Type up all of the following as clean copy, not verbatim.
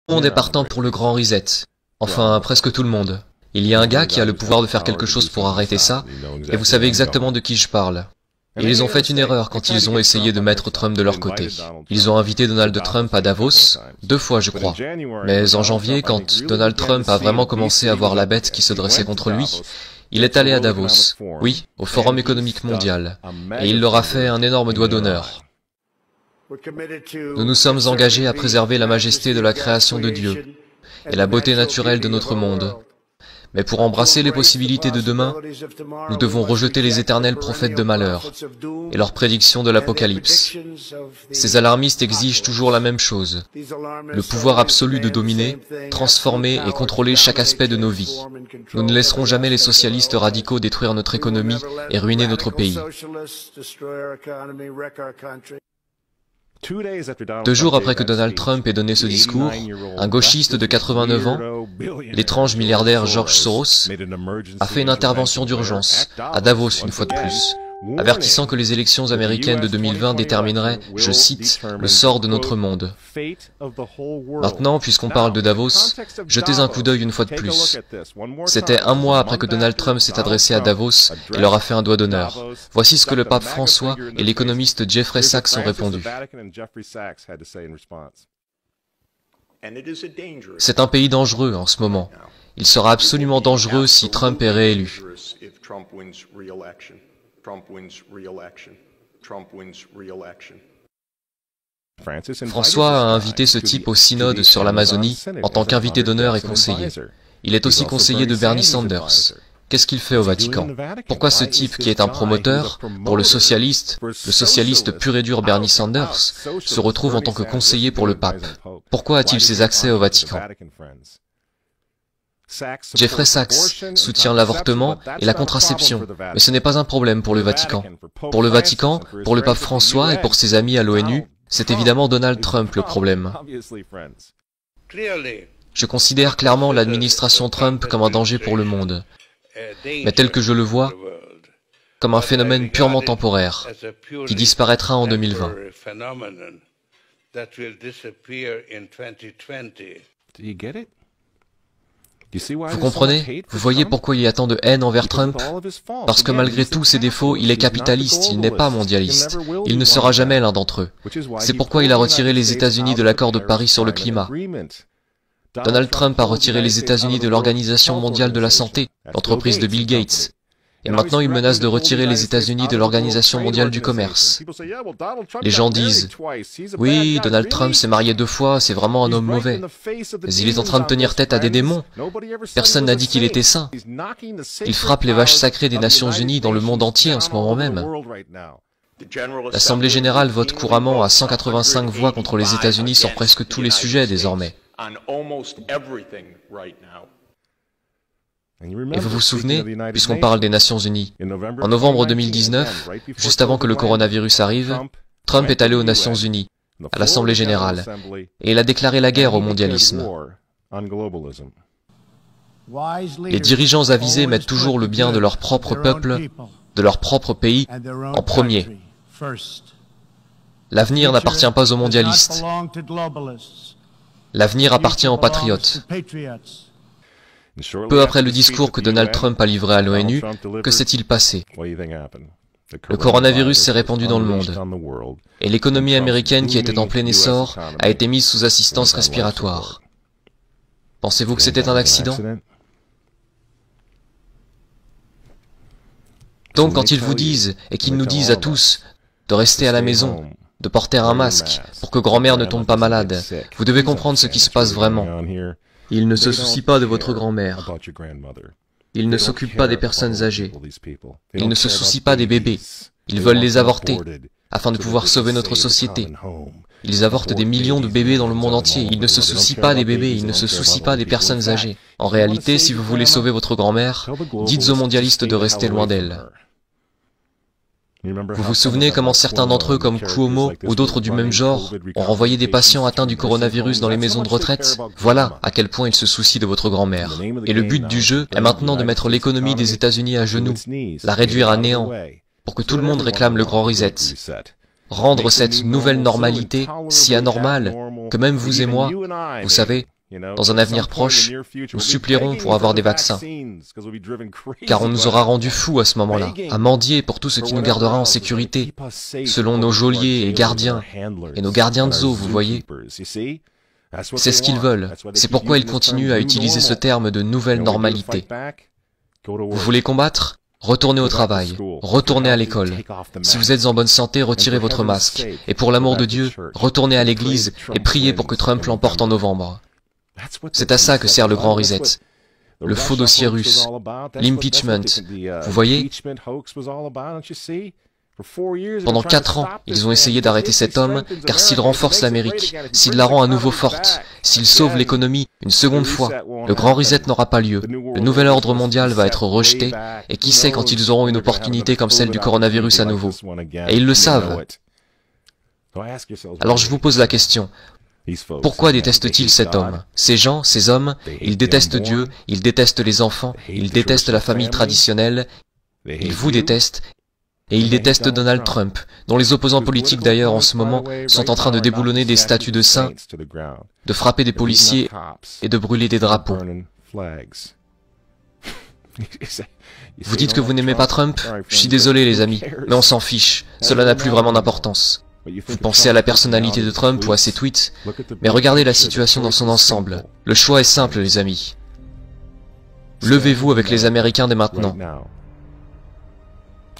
le monde est partant pour le grand reset. Enfin, presque tout le monde. Il y a un gars qui a le pouvoir de faire quelque chose pour arrêter ça, et vous savez exactement de qui je parle. Et ils ont fait une erreur quand ils ont essayé de mettre Trump de leur côté. Ils ont invité Donald Trump à Davos, 2 fois je crois. Mais en janvier, quand Donald Trump a vraiment commencé à voir la bête qui se dressait contre lui, il est allé à Davos, oui, au Forum économique mondial, et il leur a fait un énorme doigt d'honneur. Nous nous sommes engagés à préserver la majesté de la création de Dieu et la beauté naturelle de notre monde. Mais pour embrasser les possibilités de demain, nous devons rejeter les éternels prophètes de malheur et leurs prédictions de l'Apocalypse. Ces alarmistes exigent toujours la même chose, le pouvoir absolu de dominer, transformer et contrôler chaque aspect de nos vies. Nous ne laisserons jamais les socialistes radicaux détruire notre économie et ruiner notre pays. 2 jours après que Donald Trump ait donné ce discours, un gauchiste de 89 ans, l'étrange milliardaire George Soros, a fait une intervention d'urgence, à Davos une fois de plus, avertissant que les élections américaines de 2020 détermineraient, je cite, le sort de notre monde. Maintenant, puisqu'on parle de Davos, jetez un coup d'œil une fois de plus. C'était 1 mois après que Donald Trump s'est adressé à Davos et leur a fait un doigt d'honneur. Voici ce que le pape François et l'économiste Jeffrey Sachs ont répondu. C'est un pays dangereux en ce moment. Il sera absolument dangereux si Trump est réélu. François a invité ce type au synode sur l'Amazonie en tant qu'invité d'honneur et conseiller. Il est aussi conseiller de Bernie Sanders. Qu'est-ce qu'il fait au Vatican? Pourquoi ce type qui est un promoteur, pour le socialiste pur et dur Bernie Sanders, se retrouve en tant que conseiller pour le pape? Pourquoi a-t-il ces accès au Vatican? Jeffrey Sachs soutient l'avortement et la contraception, mais ce n'est pas un problème pour le Vatican. Pour le Vatican, pour le pape François et pour ses amis à l'ONU, c'est évidemment Donald Trump le problème. Je considère clairement l'administration Trump comme un danger pour le monde, mais tel que je le vois, comme un phénomène purement temporaire, qui disparaîtra en 2020. Vous comprenez? Vous voyez pourquoi il y a tant de haine envers Trump? Parce que malgré tous ses défauts, il est capitaliste, il n'est pas mondialiste. Il ne sera jamais l'un d'entre eux. C'est pourquoi il a retiré les États-Unis de l'accord de Paris sur le climat. Donald Trump a retiré les États-Unis de l'Organisation mondiale de la santé, l'entreprise de Bill Gates. Et maintenant, il menace de retirer les États-Unis de l'Organisation mondiale du commerce. Les gens disent, oui, Donald Trump s'est marié 2 fois, c'est vraiment un homme mauvais. Mais il est en train de tenir tête à des démons. Personne n'a dit qu'il était saint. Il frappe les vaches sacrées des Nations Unies dans le monde entier en ce moment même. L'Assemblée générale vote couramment à 185 voix contre les États-Unis sur presque tous les sujets désormais. Et vous vous souvenez, puisqu'on parle des Nations Unies, en novembre 2019, juste avant que le coronavirus arrive, Trump est allé aux Nations Unies, à l'Assemblée générale, et il a déclaré la guerre au mondialisme. Les dirigeants avisés mettent toujours le bien de leur propre peuple, de leur propre pays, en premier. L'avenir n'appartient pas aux mondialistes. L'avenir appartient aux patriotes. Peu après le discours que Donald Trump a livré à l'ONU, que s'est-il passé? Le coronavirus s'est répandu dans le monde, et l'économie américaine qui était en plein essor a été mise sous assistance respiratoire. Pensez-vous que c'était un accident? Donc quand ils vous disent, et qu'ils nous disent à tous, de rester à la maison, de porter un masque, pour que grand-mère ne tombe pas malade, vous devez comprendre ce qui se passe vraiment. Ils ne se soucient pas de votre grand-mère. Ils ne s'occupent pas des personnes âgées. Ils ne se soucient pas des bébés. Ils veulent les avorter, afin de pouvoir sauver notre société. Ils avortent des millions de bébés dans le monde entier. Ils ne se soucient pas des bébés, ils ne se soucient pas des personnes âgées. En réalité, si vous voulez sauver votre grand-mère, dites aux mondialistes de rester loin d'elle. Vous vous souvenez comment certains d'entre eux, comme Cuomo ou d'autres du même genre, ont renvoyé des patients atteints du coronavirus dans les maisons de retraite? Voilà à quel point ils se soucient de votre grand-mère. Et le but du jeu est maintenant de mettre l'économie des États-Unis à genoux, la réduire à néant, pour que tout le monde réclame le grand reset. Rendre cette nouvelle normalité si anormale que même vous et moi, vous savez, Dans un avenir proche, nous supplierons pour avoir des vaccins, car on nous aura rendus fous à ce moment-là, à mendier pour tout ce qui nous gardera en sécurité, selon nos geôliers et gardiens, et nos gardiens de zoo, vous voyez. C'est ce qu'ils veulent, c'est pourquoi ils continuent à utiliser ce terme de nouvelle normalité. Vous voulez combattre ? Retournez au travail, retournez à l'école. Si vous êtes en bonne santé, retirez votre masque. Et pour l'amour de Dieu, retournez à l'église et priez pour que Trump l'emporte en novembre. C'est à ça que sert le grand reset. Le faux dossier russe, l'impeachment. Vous voyez ? Pendant 4 ans, ils ont essayé d'arrêter cet homme, car s'il renforce l'Amérique, s'il la rend à nouveau forte, s'il sauve l'économie une seconde fois, le grand reset n'aura pas lieu. Le nouvel ordre mondial va être rejeté, et qui sait quand ils auront une opportunité comme celle du coronavirus à nouveau. Et ils le savent. Alors je vous pose la question. Pourquoi détestent-ils cet homme? Ces gens, ces hommes, ils détestent Dieu, ils détestent les enfants, ils détestent la famille traditionnelle, ils vous détestent, et ils détestent Donald Trump, dont les opposants politiques d'ailleurs en ce moment sont en train de déboulonner des statues de saints, de frapper des policiers et de brûler des drapeaux. Vous dites que vous n'aimez pas Trump? Je suis désolé les amis, mais on s'en fiche, cela n'a plus vraiment d'importance. Vous pensez à la personnalité de Trump ou à ses tweets, mais regardez la situation dans son ensemble. Le choix est simple les amis. Levez-vous avec les Américains dès maintenant,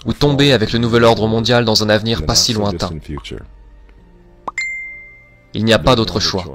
ou tombez avec le nouvel ordre mondial dans un avenir pas si lointain. Il n'y a pas d'autre choix.